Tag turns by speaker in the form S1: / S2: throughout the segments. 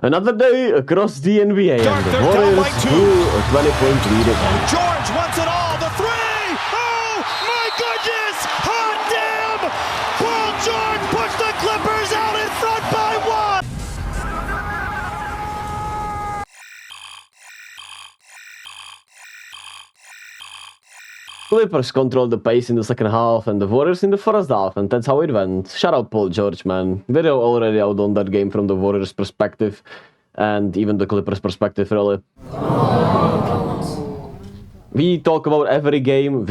S1: Another day across the NBA, and the Warriors blew a 20-point lead again.
S2: George wants it all. The three! Oh, my goodness! Hot damn! Paul George puts the Clippers out in front by one!
S1: Clippers controlled the pace in the second half and the Warriors in the first half, and that's how it went. Shout out Paul George, man. Video already out on that game from the Warriors perspective, and even the Clippers perspective, really. We talk about every game,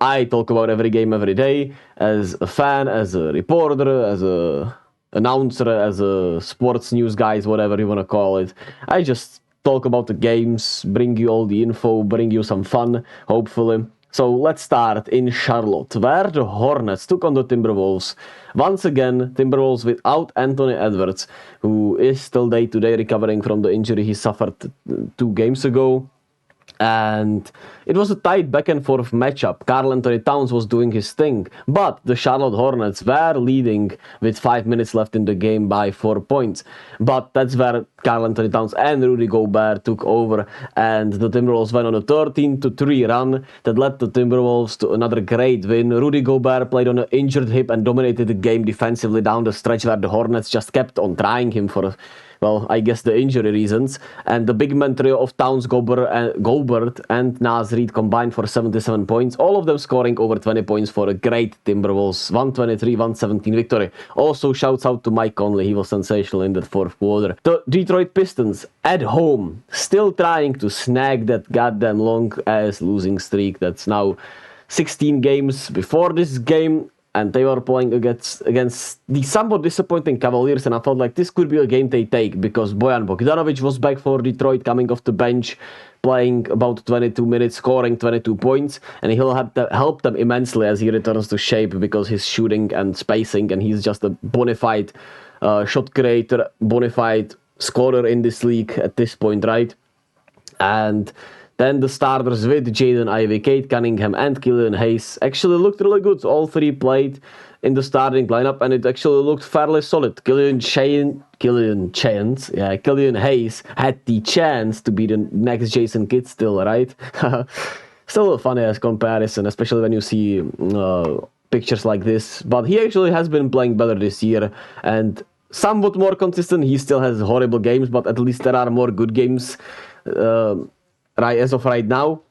S1: I talk about every game every day, as a fan, as a reporter, as a announcer, as a sports news guys, whatever you want to call it. I just talk about the games, bring you all the info, bring you some fun, hopefully. So let's start in Charlotte, where the Hornets took on the Timberwolves. Once again, Timberwolves without Anthony Edwards, who is still day-to-day recovering from the injury he suffered 2 games ago. And it was a tight back-and-forth matchup. Karl Anthony Towns was doing his thing, but the Charlotte Hornets were leading with 5 minutes left in the game by 4 points. But that's where Karl Anthony Towns and Rudy Gobert took over, and the Timberwolves went on a 13-3 run that led the Timberwolves to another great win. Rudy Gobert played on an injured hip and dominated the game defensively down the stretch, where the Hornets just kept on trying him for well, I guess the injury reasons, and the big man trio of Towns, Gobert and Naz Reid combined for 77 points, all of them scoring over 20 points for a great Timberwolves 123-117 victory. Also, shouts out to Mike Conley, he was sensational in that fourth quarter. The Detroit Pistons, at home, still trying to snag that goddamn long-ass losing streak that's now 16 games before this game. And they were playing against the somewhat disappointing Cavaliers, and I felt like this could be a game they take, because Bojan Bogdanovic was back for Detroit, coming off the bench, playing about 22 minutes, scoring 22 points, and he'll have to help them immensely as he returns to shape, because he's shooting and spacing, and he's just a bona fide shot creator, bona fide scorer in this league at this point, right? And then the starters with Jaden Ivey, Kate Cunningham, and Killian Hayes actually looked really good. All 3 played in the starting lineup, and it actually looked fairly solid. Killian Hayes had the chance to be the next Jason Kidd still, right? Still a funny-ass comparison, especially when you see pictures like this. But he actually has been playing better this year, and somewhat more consistent. He still has horrible games, but at least there are more good games as of right now.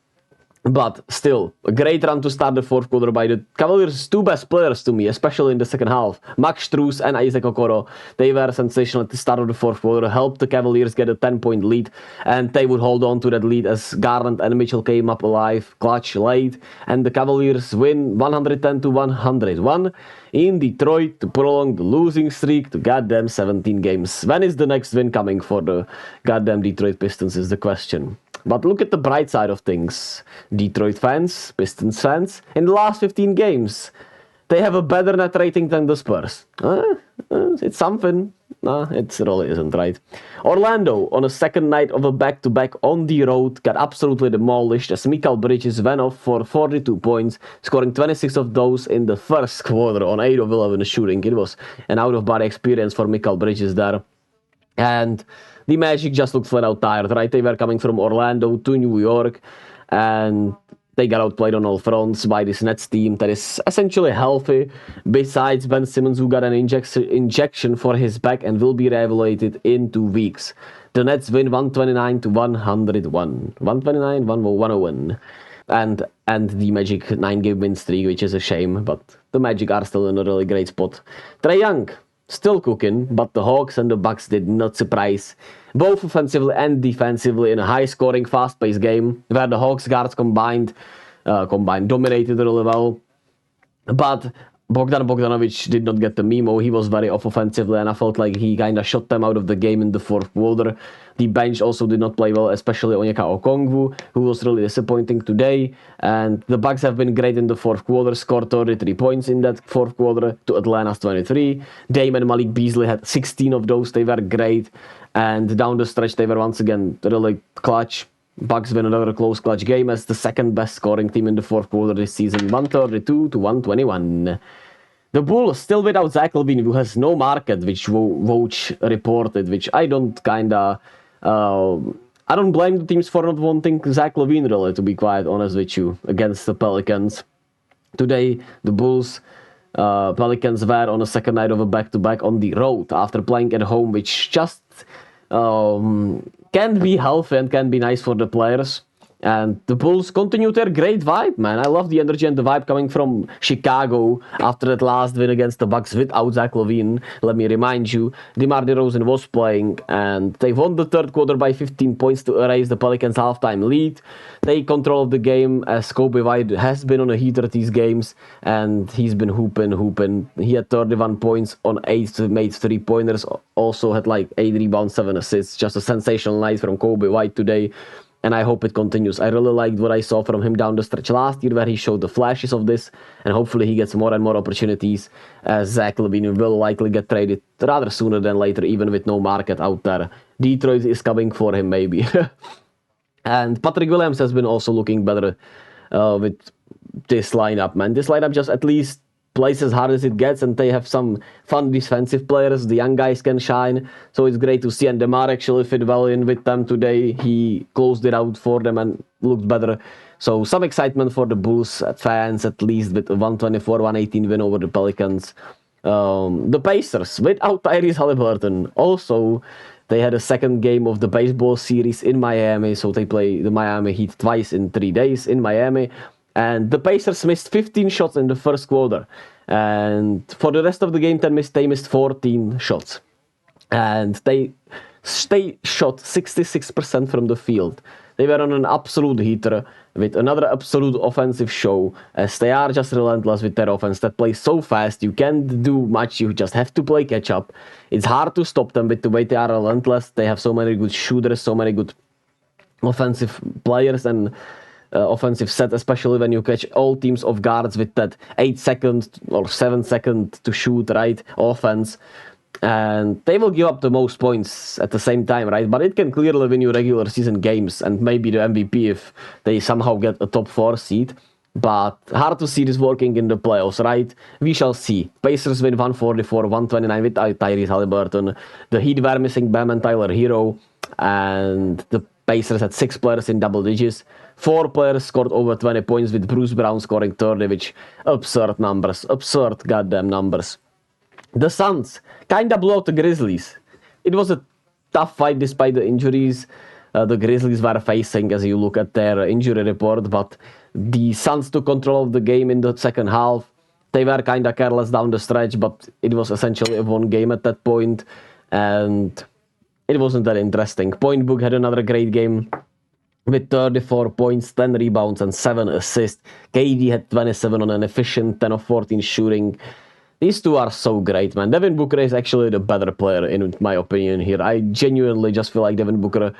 S1: But still, a great run to start the fourth quarter by the Cavaliers' 2 best players to me, especially in the second half. Max Strus and Isaac Okoro, they were sensational at the start of the fourth quarter, helped the Cavaliers get a 10-point lead, and they would hold on to that lead as Garland and Mitchell came up alive, clutch late, and the Cavaliers win 110-101 in Detroit to prolong the losing streak to goddamn 17 games. When is the next win coming for the goddamn Detroit Pistons is the question. But look at the bright side of things. Detroit fans, Pistons fans, in the last 15 games, they have a better net rating than the Spurs. It's something. No, it really isn't, right? Orlando, on a second night of a back-to-back on the road, got absolutely demolished as Mikal Bridges went off for 42 points, scoring 26 of those in the first quarter on 8 of 11 shooting. It was an out-of-body experience for Mikal Bridges there. And the Magic just looked flat out tired, right? They were coming from Orlando to New York, and they got outplayed on all fronts by this Nets team that is essentially healthy, besides Ben Simmons, who got an injection for his back and will be rehabilitated in 2 weeks. The Nets win 129-101. 129-101. And the Magic 9-game win streak, which is a shame, but the Magic are still in a really great spot. Trae Young, still cooking, but the Hawks and the Bucks did not surprise, both offensively and defensively, in a high-scoring, fast-paced game where the Hawks guards combined dominated really well. But Bogdanovic did not get the memo. He was very off offensively, and I felt like he kind of shot them out of the game in the fourth quarter. The bench also did not play well, especially Onyeka Okongwu, who was really disappointing today. And the Bucks have been great in the fourth quarter, scored 33 points in that fourth quarter to Atlanta's 23. Dame and Malik Beasley had 16 of those. They were great. And down the stretch, they were once again really clutch. Bucks win another close clutch game as the second best scoring team in the fourth quarter this season, 132-121. The Bulls still without Zach LaVine, who has no market, which Woj reported, which I don't I don't blame the teams for not wanting Zach LaVine, really, to be quite honest with you, against the Pelicans. Today, the Bulls, Pelicans were on a second night of a back-to-back on the road after playing at home, which just can be healthy and can be nice for the players. And the Bulls continue their great vibe, man. I love the energy and the vibe coming from Chicago after that last win against the Bucks without Zach LaVine. Let me remind you, DeMar DeRozan was playing, and they won the third quarter by 15 points to erase the Pelicans' halftime lead. They controlled the game as Coby White has been on a heater these games, and he's been hooping. He had 31 points on 8 made 3-pointers, also had like 8 rebounds, 7 assists. Just a sensational night from Coby White today. And I hope it continues. I really liked what I saw from him down the stretch last year, where he showed the flashes of this, and hopefully he gets more and more opportunities, as Zach LaVine will likely get traded rather sooner than later, even with no market out there. Detroit is coming for him, maybe. And Patrick Williams has been also looking better with this lineup, man. This lineup just at least plays as hard as it gets, and they have some fun defensive players. The young guys can shine, so it's great to see. And DeMar actually fit well in with them today. He closed it out for them and looked better. So some excitement for the Bulls fans, at least, with a 124-118 win over the Pelicans. The Pacers, without Tyrese Haliburton, also they had a second game of the baseball series in Miami, so they play the Miami Heat twice in 3 days in Miami. And the Pacers missed 15 shots in the first quarter. And for the rest of the game, they missed 14 shots. And they shot 66% from the field. They were on an absolute heater with another absolute offensive show, as they are just relentless with their offense that plays so fast. You can't do much. You just have to play catch up. It's hard to stop them with the way they are relentless. They have so many good shooters, so many good offensive players, and offensive set, especially when you catch all teams off guards with that 8 seconds or 7 seconds to shoot, right, offense. And they will give up the most points at the same time, right? But it can clearly win you regular season games and maybe the MVP if they somehow get a top 4 seed. But hard to see this working in the playoffs, right? We shall see. Pacers win 144-129 without Tyrese Haliburton. The Heat were missing Bam and Tyler Hero, and the Pacers had 6 players in double digits. 4 players scored over 20 points, with Bruce Brown scoring 30, which absurd numbers. Absurd goddamn numbers. The Suns kinda blew out the Grizzlies. It was a tough fight despite the injuries the Grizzlies were facing as you look at their injury report, but the Suns took control of the game in the second half. They were kinda careless down the stretch, but it was essentially a one game at that point, and it wasn't that interesting. Point Book had another great game with 34 points, 10 rebounds, and 7 assists. KD had 27 on an efficient 10 of 14 shooting. These two are so great, man. Devin Booker is actually the better player, in my opinion, here. I genuinely just feel like Devin Booker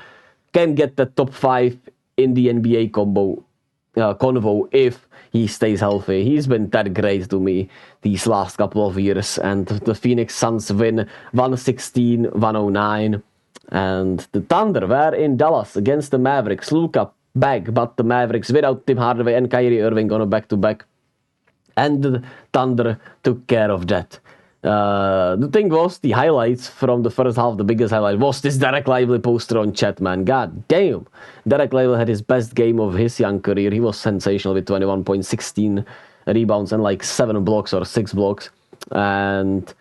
S1: can get the top 5 in the NBA convo if he stays healthy. He's been that great to me these last couple of years. And the Phoenix Suns win 116-109. And the Thunder were in Dallas against the Mavericks. Luka back, but the Mavericks without Tim Hardaway and Kyrie Irving on a back-to-back. And the Thunder took care of that. The thing was, the highlights from the first half, the biggest highlight was this Derek Lively poster on chat, man. God damn. Derek Lively had his best game of his young career. He was sensational with 21 points, 16 rebounds, and like 7 blocks or 6 blocks. And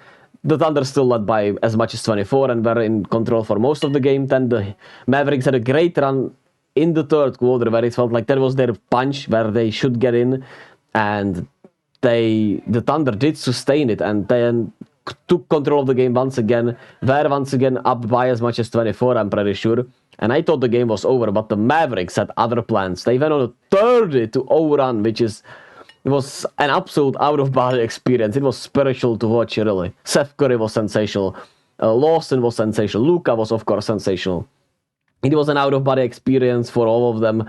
S1: the Thunder still led by as much as 24 and were in control for most of the game. Then the Mavericks had a great run in the third quarter where it felt like that was their punch, where they should get in. And the Thunder did sustain it and then took control of the game once again. Were once again up by as much as 24, I'm pretty sure. And I thought the game was over, but the Mavericks had other plans. They went on a 30-0 run, which was an absolute out-of-body experience. It was spiritual to watch, really. Seth Curry was sensational. Lawson was sensational. Luka was, of course, sensational. It was an out-of-body experience for all of them.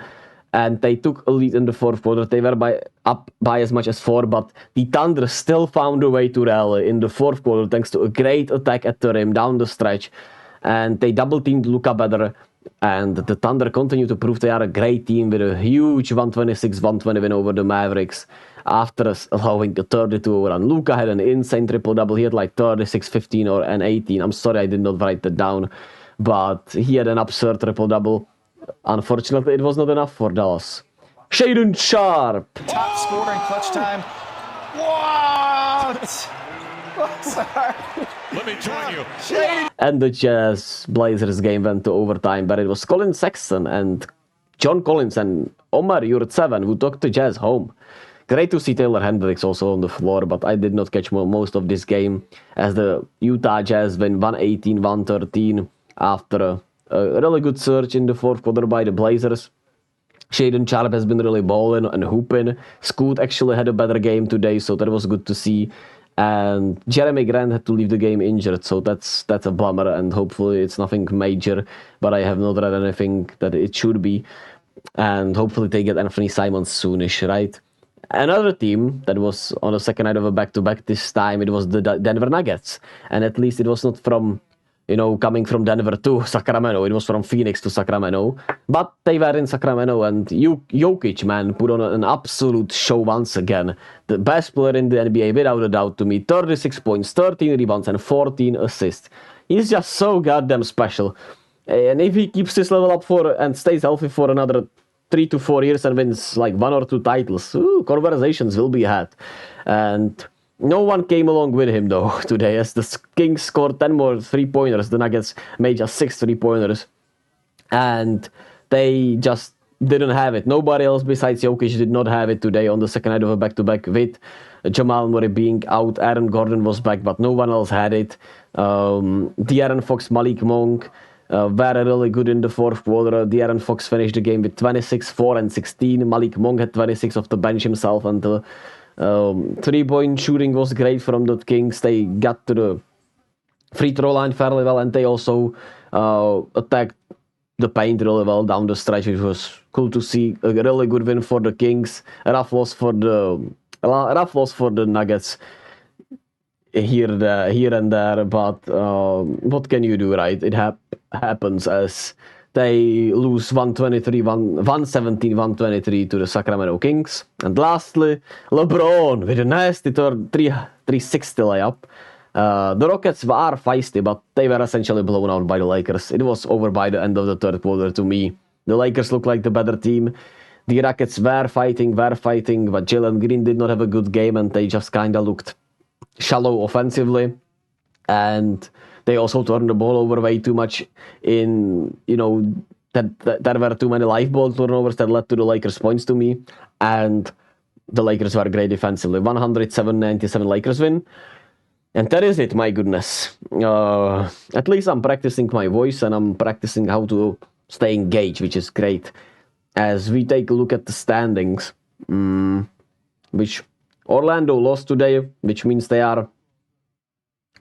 S1: And they took a lead in the fourth quarter. They were up by as much as 4, but the Thunder still found a way to rally in the fourth quarter thanks to a great attack at the rim down the stretch. And they double-teamed Luka better. And the Thunder continue to prove they are a great team with a huge 126-120 win over the Mavericks after allowing a 32 run. Luka had an insane triple-double. He had like 36, 15, and 18. I'm sorry I did not write that down. But he had an absurd triple-double. Unfortunately, it was not enough for Dallas. Shaedon Sharpe.
S3: Top scorer in clutch time. What?
S2: Let me join you.
S1: And the Jazz Blazers game went to overtime, but it was Colin Sexton and John Collins and Omar Yurtseven who took the Jazz home. Great to see Taylor Hendricks also on the floor, but I did not catch most of this game as the Utah Jazz win 118-113 after a really good surge in the fourth quarter by the Blazers. Shaedon Sharpe has been really balling and hooping. Scoot actually had a better game today, so that was good to see. And Jeremy Grant had to leave the game injured, so that's a bummer, and hopefully it's nothing major, but I have not read anything that it should be. And hopefully they get Anthony Simons soonish, right? Another team that was on the second night of a back-to-back this time, it was the Denver Nuggets. And at least it was not from, coming from Denver to Sacramento. It was from Phoenix to Sacramento. But they were in Sacramento, and Jokic, man, put on an absolute show once again. The best player in the NBA, without a doubt to me. 36 points, 13 rebounds, and 14 assists. He's just so goddamn special. And if he keeps this level up and stays healthy for another 3 to 4 years and wins like 1 or 2 titles, conversations will be had. And no one came along with him though today, as the Kings scored 10 more 3-pointers. The Nuggets made just 6 3-pointers. And they just didn't have it. Nobody else besides Jokic did not have it today on the second night of a back-to-back, with Jamal Murray being out. Aaron Gordon was back, but no one else had it. De'Aaron Fox, Malik Monk were really good in the fourth quarter. De'Aaron Fox finished the game with 26, 4, and 16. Malik Monk had 26 off the bench himself, and the 3-point shooting was great from the Kings. They got to the free throw line fairly well, and they also attacked the paint really well down the stretch, which was cool to see. A really good win for the Kings. A rough loss for the Nuggets here and there, but what can you do, right? It happens as they lose 117-123 to the Sacramento Kings. And lastly, LeBron with a nasty 360 layup. The Rockets were feisty, but they were essentially blown out by the Lakers. It was over by the end of the third quarter to me. The Lakers looked like the better team. The Rockets were fighting, but Jalen Green did not have a good game, and they just kind of looked shallow offensively. And they also turned the ball over way too much there were too many live ball turnovers that led to the Lakers points to me. And the Lakers were great defensively. 107-97 Lakers win. And that is it, my goodness. At least I'm practicing my voice, and I'm practicing how to stay engaged, which is great. As we take a look at the standings, which Orlando lost today, which means they are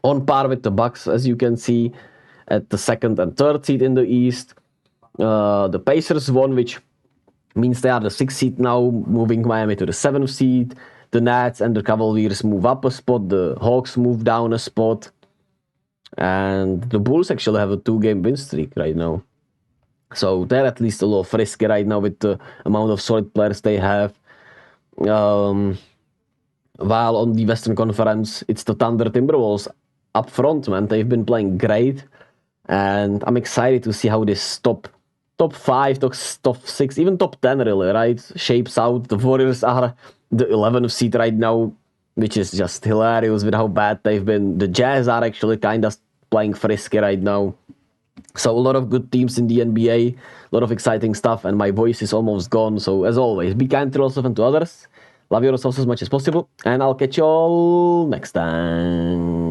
S1: on par with the Bucks, as you can see, at the 2nd and 3rd seed in the East. The Pacers won, which means they are the 6th seed now, moving Miami to the 7th seed. The Nets and the Cavaliers move up a spot. The Hawks move down a spot. And the Bulls actually have a 2-game win streak right now. So they're at least a little frisky right now with the amount of solid players they have. While on the Western Conference, it's the Thunder Timberwolves up front, man. They've been playing great. And I'm excited to see how this top 5, top 6, even top 10 really, right, shapes out. The Warriors are the 11th seed right now, which is just hilarious with how bad they've been. The Jazz are actually kind of playing frisky right now. So a lot of good teams in the NBA, a lot of exciting stuff, and my voice is almost gone. So as always, be kind to yourself and to others. Love yourselves as much as possible, and I'll catch you all next time.